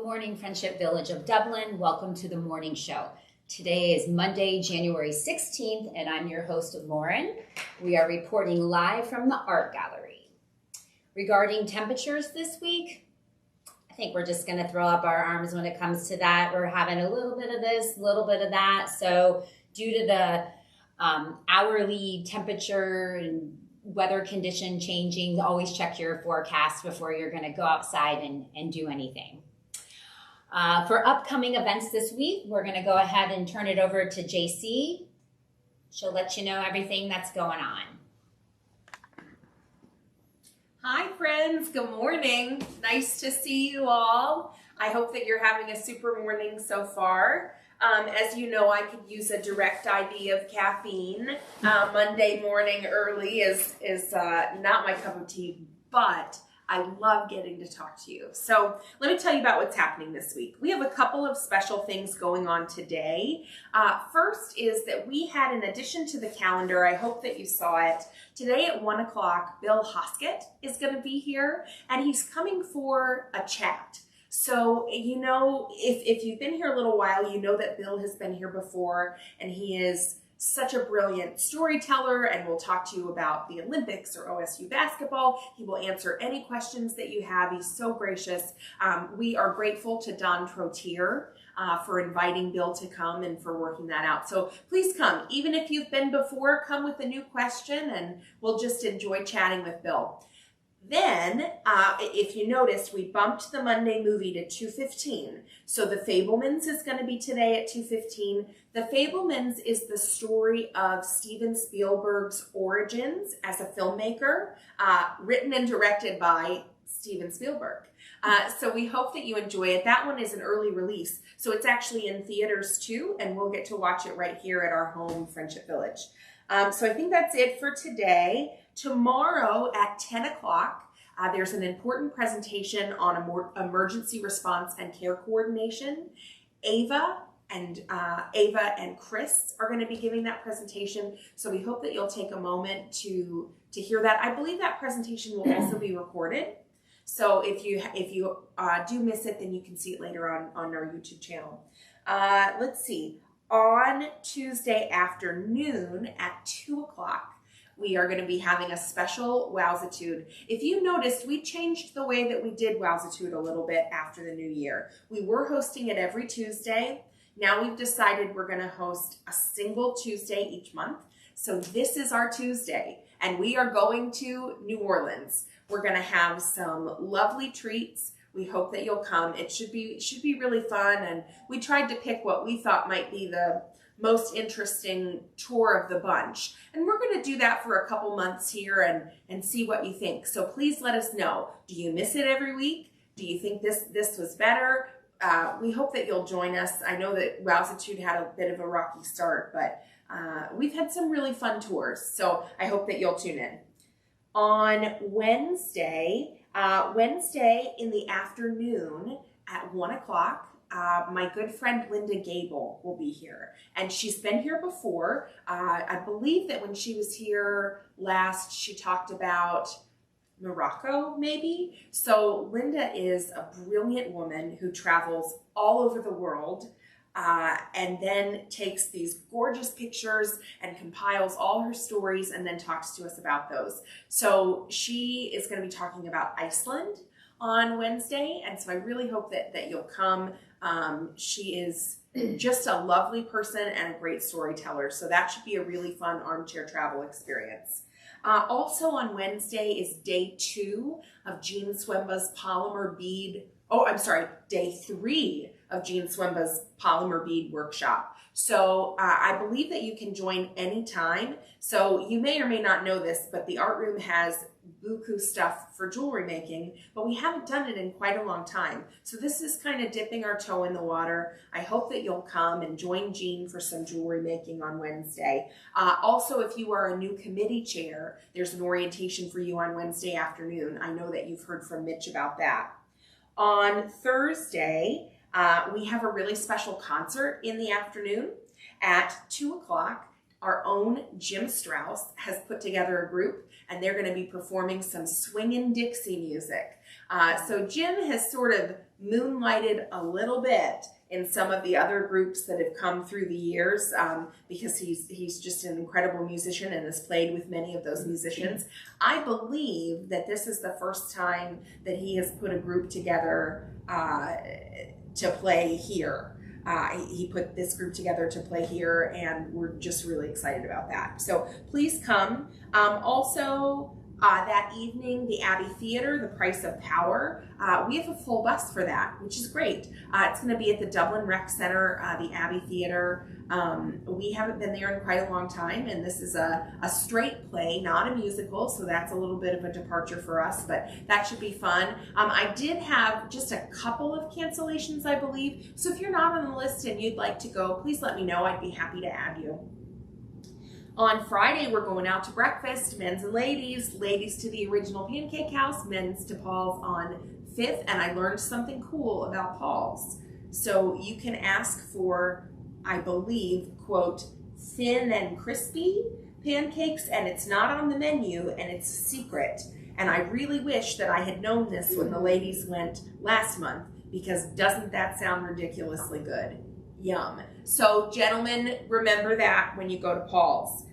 morning, Friendship Village of Dublin. Welcome to the morning show. Today is Monday, January 16th, and I'm your host, Lauren. We are reporting live from the art gallery. Regarding temperatures this week, I think we're just going to throw up our arms when it comes to that. We're having a little bit of this, a little bit of that. So due to the hourly temperature and weather condition changing, always check your forecast before you're going to go outside and do anything. For upcoming events this week, we're going to go ahead and turn it over to JC. She'll let you know everything that's going on. Hi friends, good morning. Nice to see you all. I hope that you're having a super morning so far. As you know, I could use a direct IV of caffeine. Monday morning early is not my cup of tea, but I love getting to talk to you. So let me tell you about what's happening this week. We have a couple of special things going on today. First is that we had, in addition to the calendar, I hope that you saw it, today at 1 o'clock, Bill Hoskett is going to be here, and he's coming for a chat. So, you know, if you've been here a little while, you know that Bill has been here before, and he is such a brilliant storyteller, and we'll talk to you about the Olympics or OSU basketball. He will answer any questions that you have. He's so gracious. We are grateful to Don Trotier for inviting Bill to come and for working that out. So please come. Even if you've been before, come with a new question, and we'll just enjoy chatting with Bill. Then, if you noticed, we bumped the Monday movie to 2:15. So The Fabelmans is going to be today at 2:15. The Fabelmans is the story of Steven Spielberg's origins as a filmmaker, written and directed by Steven Spielberg. So we hope that you enjoy it. That one is an early release. So it's actually in theaters too, and we'll get to watch it right here at our home, Friendship Village. So I think that's it for today. Tomorrow at 10 o'clock, there's an important presentation on emergency response and care coordination. Ava and Chris are going to be giving that presentation. So we hope that you'll take a moment to hear that. I believe that presentation will also be recorded. So if you do miss it, then you can see it later on our YouTube channel. Let's see. On Tuesday afternoon at 2 o'clock, we are going to be having a special Wowsitude. If you noticed, we changed the way that we did Wowsitude a little bit after the new year. We were hosting it every Tuesday. Now we've decided we're going to host a single Tuesday each month. So this is our Tuesday, and we are going to New Orleans. We're going to have some lovely treats. We hope that you'll come. It should be really fun, and we tried to pick what we thought might be the most interesting tour of the bunch. And we're going to do that for a couple months here and see what you think. So please let us know. Do you miss it every week? Do you think this was better? We hope that you'll join us. I know that Wowsitude had a bit of a rocky start, but we've had some really fun tours. So I hope that you'll tune in. On Wednesday in the afternoon at 1 o'clock, my good friend Linda Gable will be here, and she's been here before. I believe that when she was here last, she talked about Morocco, maybe. So Linda is a brilliant woman who travels all over the world, and then takes these gorgeous pictures and compiles all her stories and then talks to us about those. So she is going to be talking about Iceland on Wednesday, and so I really hope that you'll come. She is just a lovely person and a great storyteller, so that should be a really fun armchair travel experience. Also on Wednesday is day 2 of Jean Swemba's polymer bead. Day 3 of Jean Swemba's polymer bead workshop. So I believe that you can join anytime. So you may or may not know this, but the art room has buku stuff for jewelry making, but we haven't done it in quite a long time. So this is kind of dipping our toe in the water. I hope that you'll come and join Jean for some jewelry making on Wednesday. Also, if you are a new committee chair, there's an orientation for you on Wednesday afternoon. I know that you've heard from Mitch about that. On Thursday, we have a really special concert in the afternoon at 2 o'clock. our own Jim Strauss has put together a group, and they're going to be performing some swingin' Dixie music. So Jim has sort of moonlighted a little bit in some of the other groups that have come through the years, because he's just an incredible musician and has played with many of those musicians. I believe that this is the first time that he has put a group together to play here. He put this group together to play here, and we're just really excited about that. So please come. Also, that evening, the Abbey Theater, The Price of Power. We have a full bus for that, which is great. It's going to be at the Dublin Rec Center, the Abbey Theater. We haven't been there in quite a long time, and this is a straight play, not a musical, so that's a little bit of a departure for us, but that should be fun. I did have just a couple of cancellations, I believe, so if you're not on the list and you'd like to go, please let me know. I'd be happy to add you. On Friday, we're going out to breakfast, men's and ladies. Ladies to the original Pancake House, men's to Paul's on 5th, and I learned something cool about Paul's. So you can ask for, I believe, quote, thin and crispy pancakes, and it's not on the menu, and it's a secret. And I really wish that I had known this when the ladies went last month, because doesn't that sound ridiculously good? Yum. So gentlemen, remember that when you go to Paul's.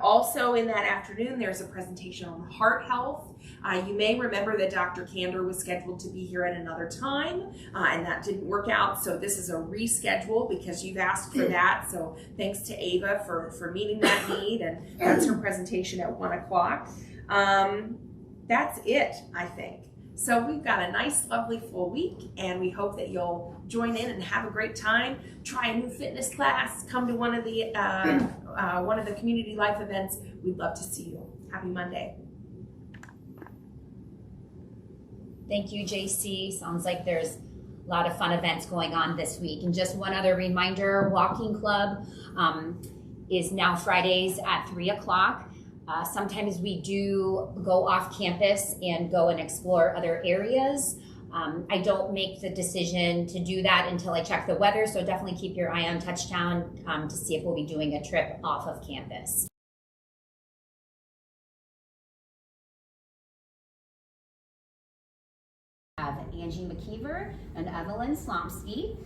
Also in that afternoon, there's a presentation on heart health. You may remember that Dr. Kander was scheduled to be here at another time, and that didn't work out. So this is a reschedule because you've asked for that. So thanks to Ava for meeting that need, and that's her presentation at 1 o'clock. That's it, I think. So we've got a nice, lovely full week, and we hope that you'll join in and have a great time. Try a new fitness class. Come to one of the community life events. We'd love to see you. Happy Monday. Thank you, JC. Sounds like there's a lot of fun events going on this week. And just one other reminder, Walking Club is now Fridays at 3 o'clock. Sometimes we do go off campus and go and explore other areas. I don't make the decision to do that until I check the weather, so definitely keep your eye on Touchdown to see if we'll be doing a trip off of campus. I have Angie McKeever and Evelyn Slomsky,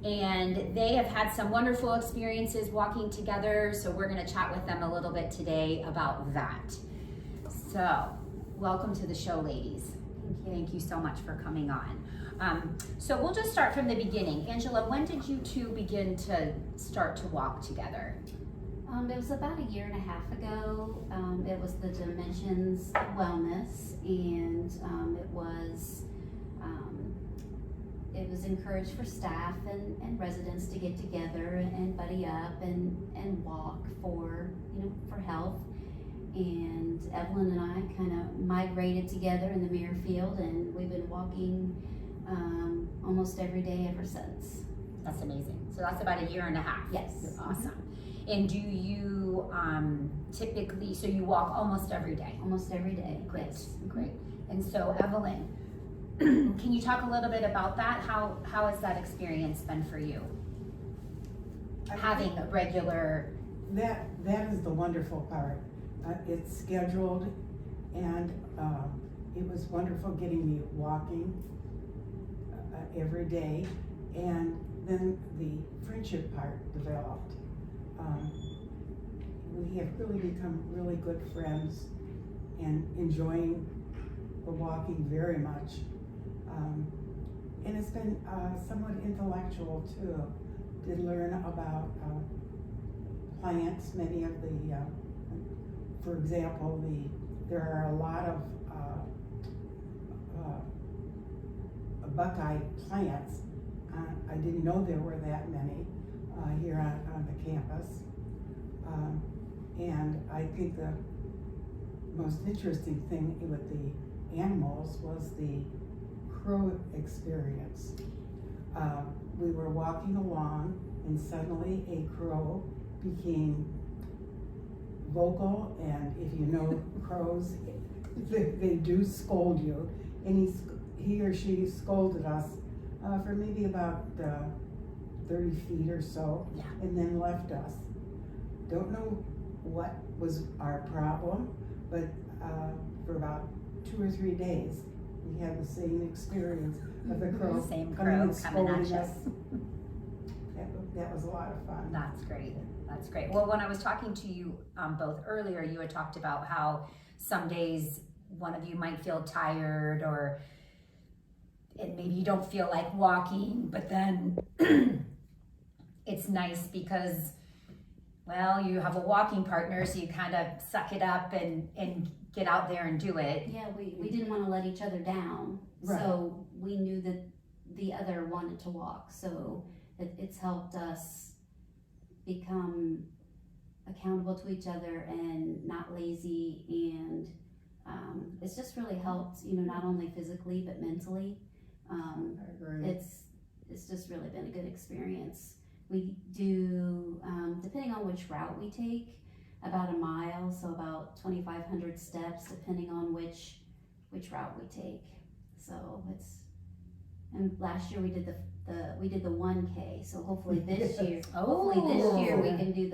and they have had some wonderful experiences walking together, so we're going to chat with them a little bit today about that. So, welcome to the show, ladies. Thank you so much for coming on. So we'll just start from the beginning. Angela, when did you two begin to start to walk together? It was about a year and a half ago. It was the Dimensions Wellness, and it was encouraged for staff and residents to get together and buddy up and walk for health. And Evelyn and I kind of migrated together in the Muirfield, and we've been walking almost every day ever since. That's amazing. So that's about a year and a half. Yes. Awesome. And do you typically, so you walk almost every day? Almost every day. Great, Yes. great. And so Evelyn, can you talk a little bit about that? How has that experience been for you? Having a regular... That is the wonderful part. It's scheduled, and it was wonderful getting me walking every day, and then the friendship part developed. We have really become really good friends and enjoying the walking very much. And it's been somewhat intellectual too. Did learn about plants, many of the for example, there are a lot of buckeye plants. I didn't know there were that many here on the campus. And I think the most interesting thing with the animals was the crow experience. We were walking along, and suddenly a crow became vocal, and if you know crows, they do scold you, and he or she scolded us for maybe about 30 feet or so, Yeah. and then left us. don't know what was our problem, but for about 2 or 3 days, we had the same experience of the crow Same coming crow and coming at scolding you. us. That was a lot of fun. That's great. That's great. Well, when I was talking to you both earlier, you had talked about how some days one of you might feel tired or and maybe you don't feel like walking, but then it's nice because, well, you have a walking partner, so you kind of suck it up and get out there and do it. Yeah, we didn't want to let each other down, Right. so we knew that the other wanted to walk, so it's helped us become accountable to each other and not lazy, and it's just really helped, not only physically but mentally. I agree. It's just really been a good experience. We do, depending on which route we take, about a mile, so about 2,500 steps, depending on which route we take. So and last year we did the 1K. So hopefully this year, we can do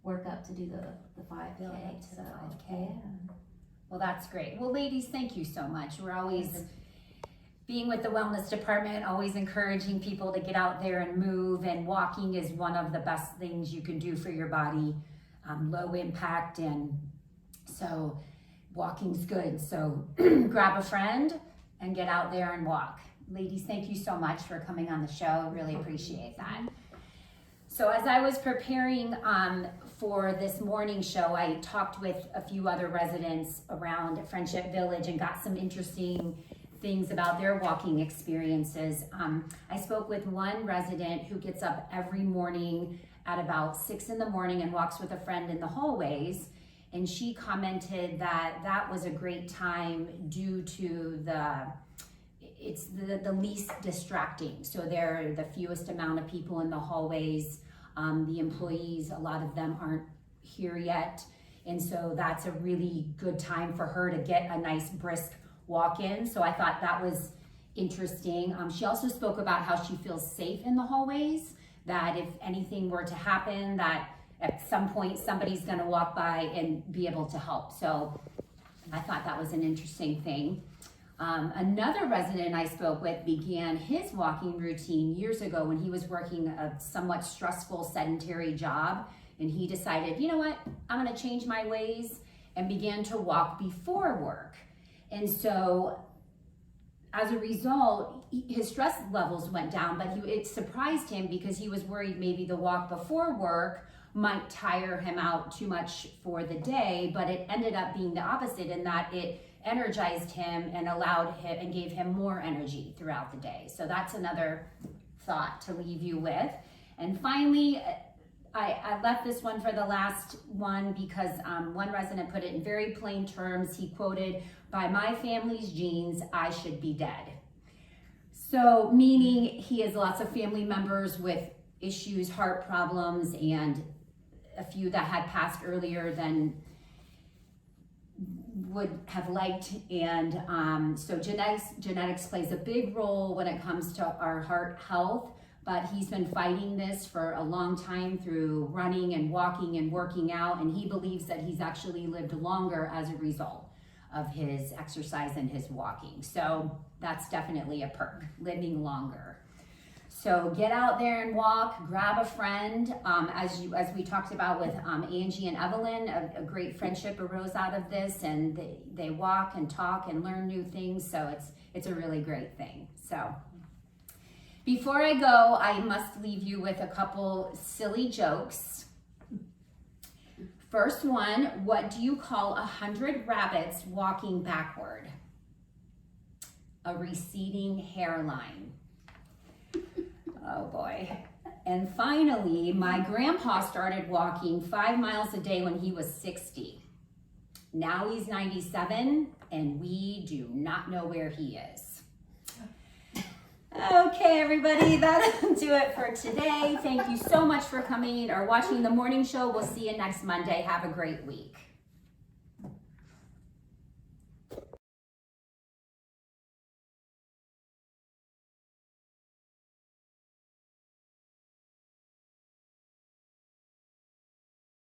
work up to do the 5K. Build up to the So 5K. yeah. Well, that's great. Well, ladies, thank you so much. We're always being with the wellness department, always encouraging people to get out there and move, and walking is one of the best things you can do for your body. Low impact, and so walking's good. So grab a friend and get out there and walk. Ladies, thank you so much for coming on the show. Really appreciate that. So as I was preparing for this morning show, I talked with a few other residents around Friendship Village and got some interesting things about their walking experiences. I spoke with one resident who gets up every morning at about 6 in the morning and walks with a friend in the hallways. And she commented that that was a great time due to it's the least distracting. So there are the fewest amount of people in the hallways. The employees, a lot of them aren't here yet. And so that's a really good time for her to get a nice brisk walk in. So I thought that was interesting. She also spoke about how she feels safe in the hallways, that if anything were to happen, that at some point somebody's gonna walk by and be able to help. So I thought that was an interesting thing. Another resident I spoke with began his walking routine years ago when he was working a somewhat stressful sedentary job, and he decided, you know what, I'm gonna change my ways, and began to walk before work. And so as a result, his stress levels went down, but it surprised him because he was worried maybe the walk before work might tire him out too much for the day, but it ended up being the opposite in that it energized him and allowed him and gave him more energy throughout the day. So that's another thought to leave you with. And finally, I left this one for the last one because one resident put it in very plain terms. He quoted, "By my family's genes, I should be dead." So meaning he has lots of family members with issues, heart problems, and a few that had passed earlier than would have liked. And so genetics plays a big role when it comes to our heart health. But he's been fighting this for a long time through running and walking and working out, and he believes that he's actually lived longer as a result of his exercise and his walking. So that's definitely a perk, living longer. So get out there and walk, grab a friend. As we talked about with Angie and Evelyn, a great friendship arose out of this, and they walk and talk and learn new things. So it's a really great thing. So before I go, I must leave you with a couple silly jokes. First one, what do you call 100 rabbits walking backward? A receding hairline. Oh boy. And finally, my grandpa started walking 5 miles a day when he was 60. Now he's 97, and we do not know where he is. Okay, everybody, that'll do it for today. Thank you so much for coming or watching the morning show. We'll see you next Monday. Have a great week.